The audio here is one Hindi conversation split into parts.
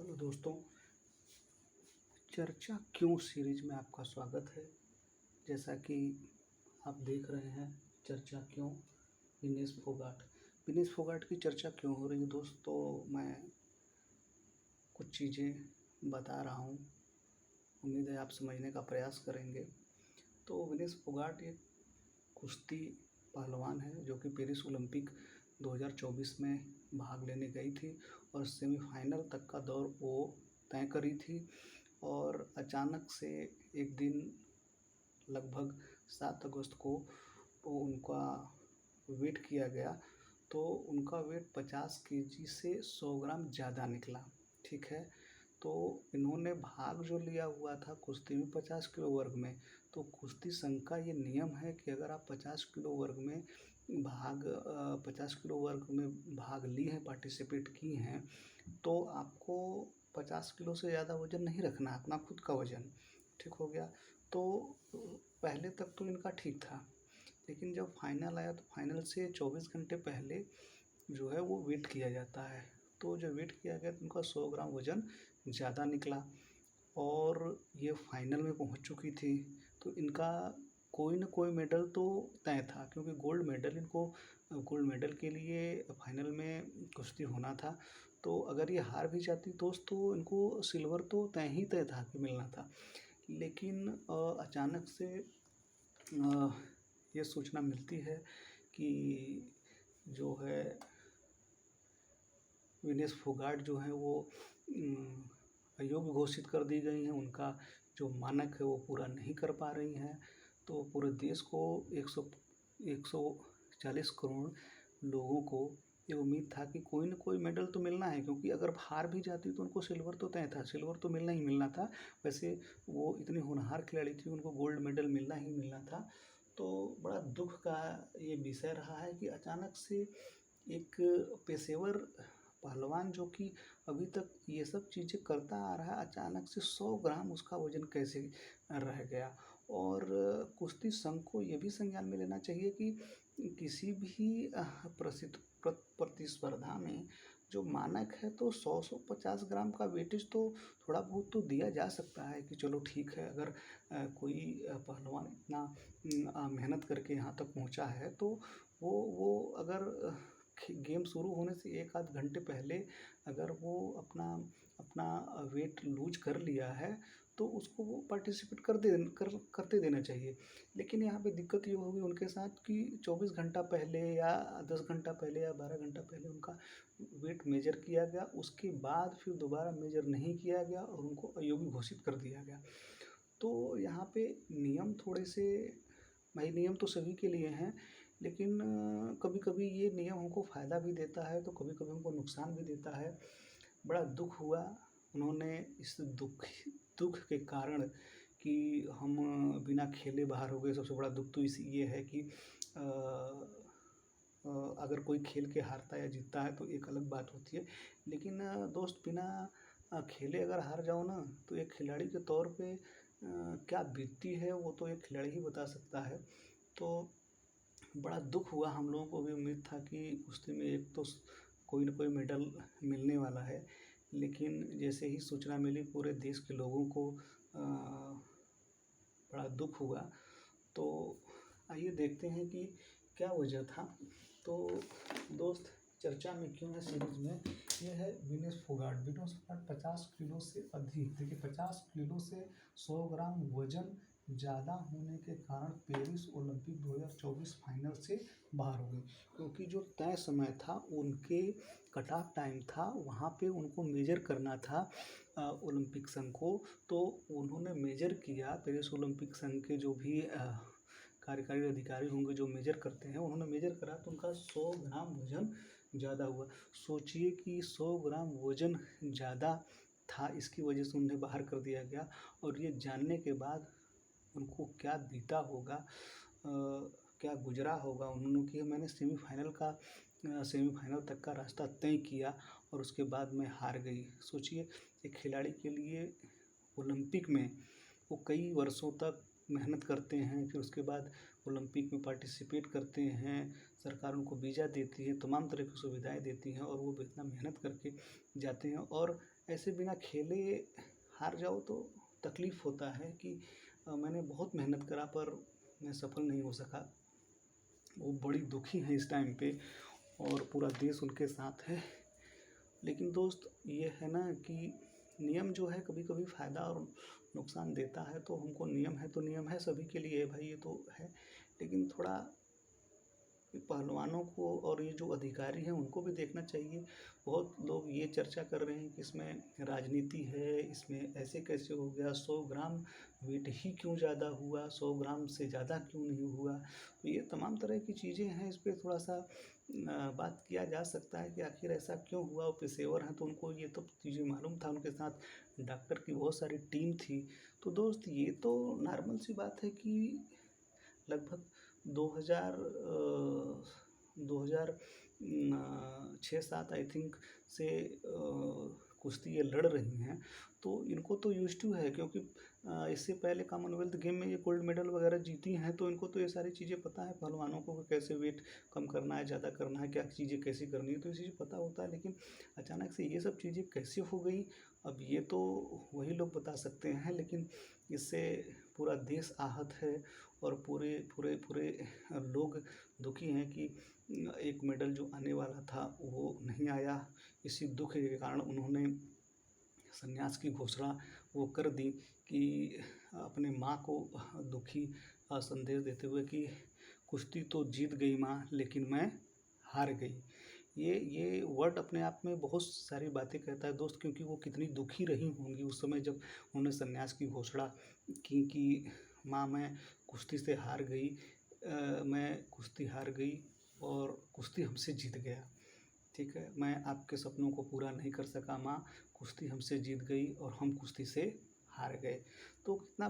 हेलो दोस्तों, चर्चा क्यों सीरीज में आपका स्वागत है। जैसा कि आप देख रहे हैं, चर्चा क्यों विनेश फोगाट की चर्चा क्यों हो रही है दोस्तों। मैं कुछ चीज़ें बता रहा हूँ, उम्मीद है आप समझने का प्रयास करेंगे। तो विनेश फोगाट एक कुश्ती पहलवान है जो कि पेरिस ओलंपिक 2024 में भाग लेने गई थी और सेमीफाइनल तक का दौर वो तय करी थी। और अचानक से एक दिन लगभग 7 अगस्त को वो उनका वेट किया गया, तो उनका वेट 50 केजी से 100 ग्राम ज़्यादा निकला। ठीक है, तो इन्होंने भाग जो लिया हुआ था कुश्ती में 50 किलो वर्ग में। तो कुश्ती संघ का ये नियम है कि अगर आप 50 किलो वर्ग में 50 किलो वर्ग में भाग ली हैं, पार्टिसिपेट की हैं, तो आपको 50 किलो से ज़्यादा वज़न नहीं रखना, अपना खुद का वज़न। ठीक हो गया। तो पहले तक तो इनका ठीक था, लेकिन जब फाइनल आया तो फाइनल से 24 घंटे पहले जो है वो वेट किया जाता है। तो जब वेट किया गया तो उनका 100 ग्राम वज़न ज़्यादा निकला और ये फाइनल में पहुंच चुकी थी। तो इनका कोई न कोई मेडल तो तय था, क्योंकि गोल्ड मेडल के लिए फाइनल में कुश्ती होना था। तो अगर ये हार भी जाती दोस्त तो इनको सिल्वर तो तय ही तय था कि मिलना था। लेकिन अचानक से ये सूचना मिलती है कि जो है विनेश फोगाट जो हैं वो अयोग्य घोषित कर दी गई हैं। उनका जो मानक है वो पूरा नहीं कर पा रही हैं। तो पूरे देश को 140 करोड़ लोगों को ये उम्मीद था कि कोई न कोई मेडल तो मिलना है, क्योंकि अगर हार भी जाती तो उनको सिल्वर तो तय था, सिल्वर तो मिलना ही मिलना था। वैसे वो इतनी होनहार खिलाड़ी थी, उनको गोल्ड मेडल मिलना ही मिलना था। तो बड़ा दुख का ये विषय रहा है कि अचानक से एक पेशेवर पहलवान जो कि अभी तक ये सब चीज़ें करता आ रहा है, अचानक से 100 ग्राम उसका वज़न कैसे रह गया। और कुश्ती संघ को ये भी संज्ञान में लेना चाहिए कि किसी भी प्रतिस्पर्धा में जो मानक है तो 100 50 ग्राम का वेटेज तो थोड़ा बहुत तो दिया जा सकता है कि चलो ठीक है। अगर कोई पहलवान इतना मेहनत करके यहाँ तक पहुँचा है तो वो अगर गेम शुरू होने से एक आध घंटे पहले अगर वो अपना अपना वेट लूज कर लिया है तो उसको वो पार्टिसिपेट करते देना चाहिए। लेकिन यहाँ पे दिक्कत ये होगी उनके साथ कि 24 घंटा पहले या 10 घंटा पहले या 12 घंटा पहले उनका वेट मेजर किया गया, उसके बाद फिर दोबारा मेजर नहीं किया गया और उनको अयोग्य घोषित कर दिया गया। तो यहाँ पे नियम थोड़े से, भाई नियम तो सभी के लिए हैं, लेकिन कभी-कभी ये नियम हमको फ़ायदा भी देता है तो कभी-कभी हमको नुकसान भी देता है। बड़ा दुःख हुआ उन्होंने इस दुःख के कारण कि हम बिना खेले बाहर हो गए। सबसे बड़ा दुःख तो ये है कि अगर कोई खेल के हारता या जीतता है तो एक अलग बात होती है, लेकिन दोस्त बिना खेले अगर हार जाओ ना तो एक खिलाड़ी के तौर पे क्या बीतती है वो तो एक खिलाड़ी ही बता सकता है। तो बड़ा दुःख हुआ, हम लोगों को भी उम्मीद था कि कुश्ती में एक तो कोई न कोई मेडल मिलने वाला है, लेकिन जैसे ही सूचना मिली पूरे देश के लोगों को बड़ा दुःख हुआ। तो आइए देखते हैं कि क्या वजह था। तो दोस्त, चर्चा में क्यों है सीरीज में ये है विनेश फोगाट। 50 किलो से अधिक, देखिए 50 किलो से 100 ग्राम वजन ज़्यादा होने के कारण पेरिस ओलंपिक 2024 फाइनल से बाहर हो गई, क्योंकि जो तय समय था उनके कट ऑफ टाइम था, वहाँ पे उनको मेजर करना था ओलंपिक संघ को। तो उन्होंने मेजर किया, पेरिस ओलंपिक संघ के जो भी कार्यकारी अधिकारी होंगे जो मेजर करते हैं, उन्होंने मेजर करा तो उनका 100 ग्राम वज़न ज़्यादा हुआ। सोचिए कि 100 ग्राम वज़न ज़्यादा था, इसकी वजह से उन्हें बाहर कर दिया गया। और ये जानने के बाद उनको क्या बीता होगा, क्या गुजरा होगा उन्होंने कि मैंने सेमीफाइनल तक का रास्ता तय किया और उसके बाद मैं हार गई। सोचिए, एक खिलाड़ी के लिए ओलंपिक में वो कई वर्षों तक मेहनत करते हैं, फिर उसके बाद ओलंपिक में पार्टिसिपेट करते हैं, सरकार उनको वीज़ा देती है, तमाम तरह की सुविधाएं देती हैं और वो इतना मेहनत करके जाते हैं। और ऐसे बिना खेले हार जाओ तो तकलीफ़ होता है कि मैंने बहुत मेहनत करा पर मैं सफल नहीं हो सका। वो बड़ी दुखी हैं इस टाइम पे और पूरा देश उनके साथ है। लेकिन दोस्त ये है ना कि नियम जो है कभी-कभी फ़ायदा और नुकसान देता है, तो हमको नियम है तो नियम है सभी के लिए भाई, ये तो है। लेकिन थोड़ा पहलवानों को और ये जो अधिकारी हैं उनको भी देखना चाहिए। बहुत लोग ये चर्चा कर रहे हैं कि इसमें राजनीति है, इसमें ऐसे कैसे हो गया, 100 ग्राम वेट ही क्यों ज़्यादा हुआ, 100 ग्राम से ज़्यादा क्यों नहीं हुआ। तो ये तमाम तरह की चीज़ें हैं, इस पे थोड़ा-सा बात किया जा सकता है कि आखिर ऐसा क्यों हुआ। वो पेशेवर हैं तो उनको ये तो चीज़ें मालूम था, उनके साथ डॉक्टर की बहुत सारी टीम थी। तो दोस्त ये तो नॉर्मल सी बात है कि लगभग 2000 2000 6-7 आई थिंक से कुश्ती ये लड़ रही हैं, तो इनको तो यूज़ टू है क्योंकि इससे पहले कॉमनवेल्थ गेम में ये गोल्ड मेडल वगैरह जीती हैं, तो इनको तो ये सारी चीज़ें पता है पहलवानों को कि कैसे वेट कम करना है, ज़्यादा करना है, क्या चीज़ें कैसी करनी है, तो ये चीज़ें पता होता है। लेकिन अचानक से ये सब चीज़ें कैसे हो गई, अब ये तो वही लोग बता सकते हैं। लेकिन इससे पूरा देश आहत है और पूरे पूरे पूरे लोग दुखी हैं कि एक मेडल जो आने वाला था वो नहीं आया। इसी दुःख के कारण उन्होंने संन्यास की घोषणा वो कर दी कि अपने माँ को दुखी संदेश देते हुए कि कुश्ती तो जीत गई माँ, लेकिन मैं हार गई। ये वर्ड अपने आप में बहुत सारी बातें कहता है दोस्त, क्योंकि वो कितनी दुखी रही होंगी उस समय जब उन्होंने संन्यास की घोषणा की कि माँ मैं कुश्ती से हार गई, मैं कुश्ती हार गई और कुश्ती हमसे जीत गया। ठीक है, मैं आपके सपनों को पूरा नहीं कर सका माँ, कुश्ती हमसे जीत गई और हम कुश्ती से हार गए। तो कितना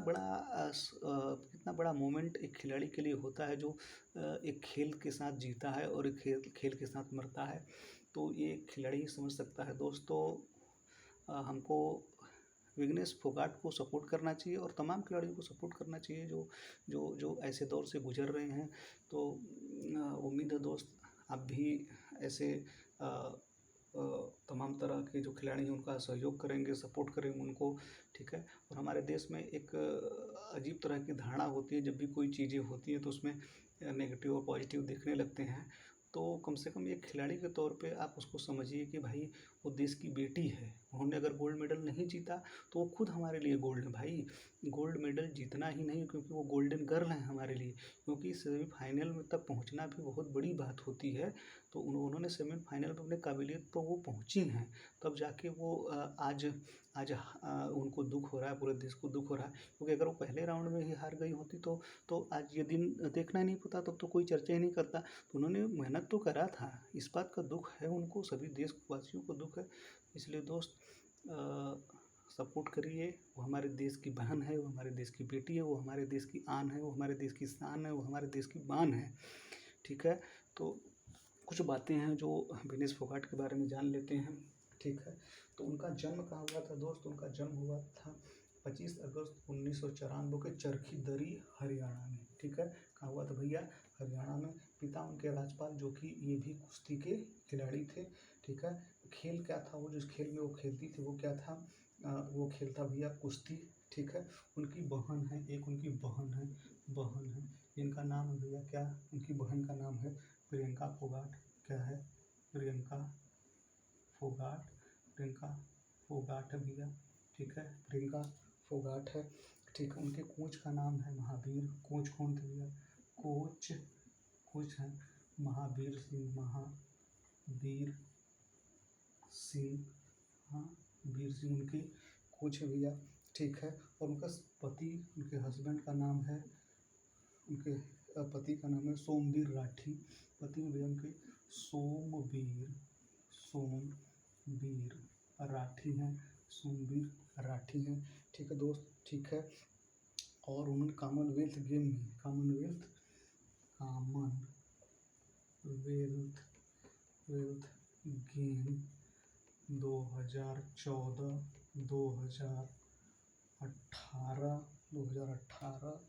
बड़ा मोमेंट एक खिलाड़ी के लिए होता है जो एक खेल के साथ जीता है और एक खेल खेल के साथ मरता है। तो ये खिलाड़ी ही समझ सकता है दोस्तों। हमको विघ्नेश फोगाट को सपोर्ट करना चाहिए और तमाम खिलाड़ियों को सपोर्ट करना चाहिए जो जो जो ऐसे दौर से गुजर रहे हैं। तो उम्मीद है दोस्त आप भी ऐसे अ, तमाम तरह के जो खिलाड़ी हैं उनका सहयोग करेंगे, सपोर्ट करेंगे उनको, ठीक है। और हमारे देश में एक अजीब तरह की धारणा होती है, जब भी कोई चीज़ें होती हैं तो उसमें नेगेटिव और पॉजिटिव देखने लगते हैं। तो कम से कम एक खिलाड़ी के तौर पे आप उसको समझिए कि भाई वो देश की बेटी है, उन्होंने अगर गोल्ड मेडल नहीं जीता तो वो खुद हमारे लिए गोल्ड है भाई। गोल्ड मेडल जीतना ही नहीं, क्योंकि वो गोल्डन गर्ल है हमारे लिए, क्योंकि सेमीफाइनल में तक पहुंचना भी बहुत बड़ी बात होती है। तो उन्होंने सेमीफाइनल में अपने काबिलियत पर वो पहुंची हैं, तब जाके वो आज उनको दुख हो रहा है, पूरे देश को दुख हो रहा है। क्योंकि अगर वो पहले राउंड में ही हार गई होती तो आज ये दिन देखना ही नहीं पता, तब तो कोई चर्चा ही नहीं करता। तो उन्होंने मेहनत तो करा था, इस बात का दुख है उनको, सभी देशवासियों को दुख है। इसलिए दोस्त सपोर्ट करिए, वो हमारे देश की बहन है, वो हमारे देश की बेटी है, वो हमारे देश की आन है, वो हमारे देश की शान है, वो हमारे देश की बान है, ठीक है। तो कुछ बातें हैं जो विनेश फोगाट के बारे में जान लेते हैं, ठीक है। तो उनका जन्म कहाँ हुआ था दोस्त, उनका जन्म हुआ था 25 अगस्त 1994 के चरखी दरी हरियाणा में, ठीक है। कहाँ हुआ था भैया, हरियाणा में। पिता उनके राजपाल, जो कि ये भी कुश्ती के खिलाड़ी थे, ठीक है। खेल क्या था, वो जिस खेल में वो खेलती थी वो क्या था, वो खेल था भैया कुश्ती, ठीक है। उनकी बहन है, एक उनकी बहन है जिनका नाम है भैया क्या, उनकी बहन का नाम है प्रियंका फोगाट। क्या है, प्रियंका फोगाट, प्रियंका फोगाट है भैया, ठीक है। प्रियंका फोगाट है, ठीक है। उनके कोच का नाम है महावीर। कोच कौन थे भैया, कोच हैं महावीर सिंह, महावीर सिंह, हाँ वीर सिंह उनके कोच है भैया, ठीक है। और उनका पति, उनके हस्बैंड का नाम है, उनके पति का नाम है सोमवीर राठी। पति भैया उनके सोमवीर राठी हैं, सोमवीर राठी हैं, ठीक है दोस्त, ठीक है। और उन्होंने कॉमनवेल्थ गेम 2014, 2018,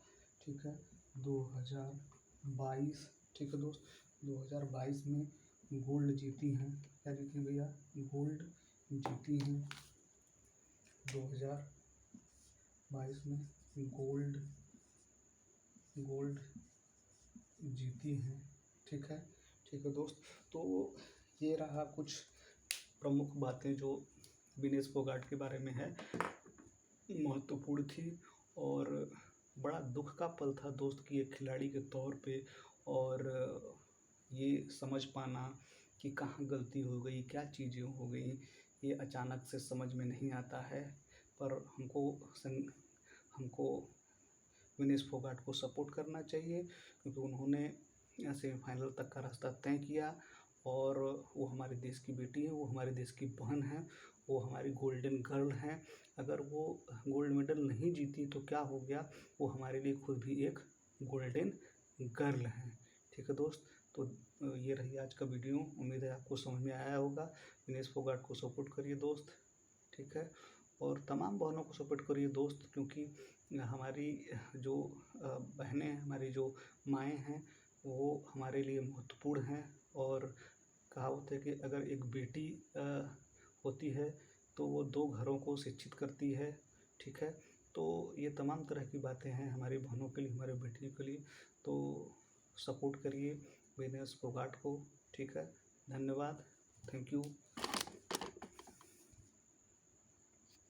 ठीक है, 2022, ठीक है दोस्त, 2022 में गोल्ड जीती हैं। क्या जीती भैया, गोल्ड जीती हैं, 2022 में गोल्ड जीती हैं। ठीक है दोस्त। तो ये रहा कुछ प्रमुख बातें जो विनेश फोगाट के बारे में है, महत्वपूर्ण थी और बड़ा दुख का पल था दोस्त कि एक खिलाड़ी के तौर पे, और ये समझ पाना कि कहाँ गलती हो गई, क्या चीज़ें हो गई, ये अचानक से समझ में नहीं आता है। पर हमको विनेश फोगाट को सपोर्ट करना चाहिए, क्योंकि उन्होंने सेमीफाइनल तक का रास्ता तय किया और वो हमारे देश की बेटी है, वो हमारे देश की बहन है, वो हमारी गोल्डन गर्ल हैं। अगर वो गोल्ड मेडल नहीं जीती तो क्या हो गया, वो हमारे लिए खुद भी एक गोल्डन गर्ल हैं। ठीक है दोस्त। तो ये रही आज का वीडियो, उम्मीद है आपको समझ में आया होगा। विनेश फोगाट को सपोर्ट करिए दोस्त। ठीक है। और तमाम बहनों को सपोर्ट करिए दोस्त, क्योंकि हमारी जो बहनें हैं, हमारी जो माएँ हैं, वो हमारे लिए महत्वपूर्ण हैं। और कहावत है कि अगर एक बेटी होती है तो वो 2 घरों को शिक्षित करती है। ठीक है। तो ये तमाम तरह की बातें हैं हमारी बहनों के लिए, हमारे बेटियों के लिए। तो सपोर्ट करिए विनेश फोगाट को। ठीक है। धन्यवाद। Thank you.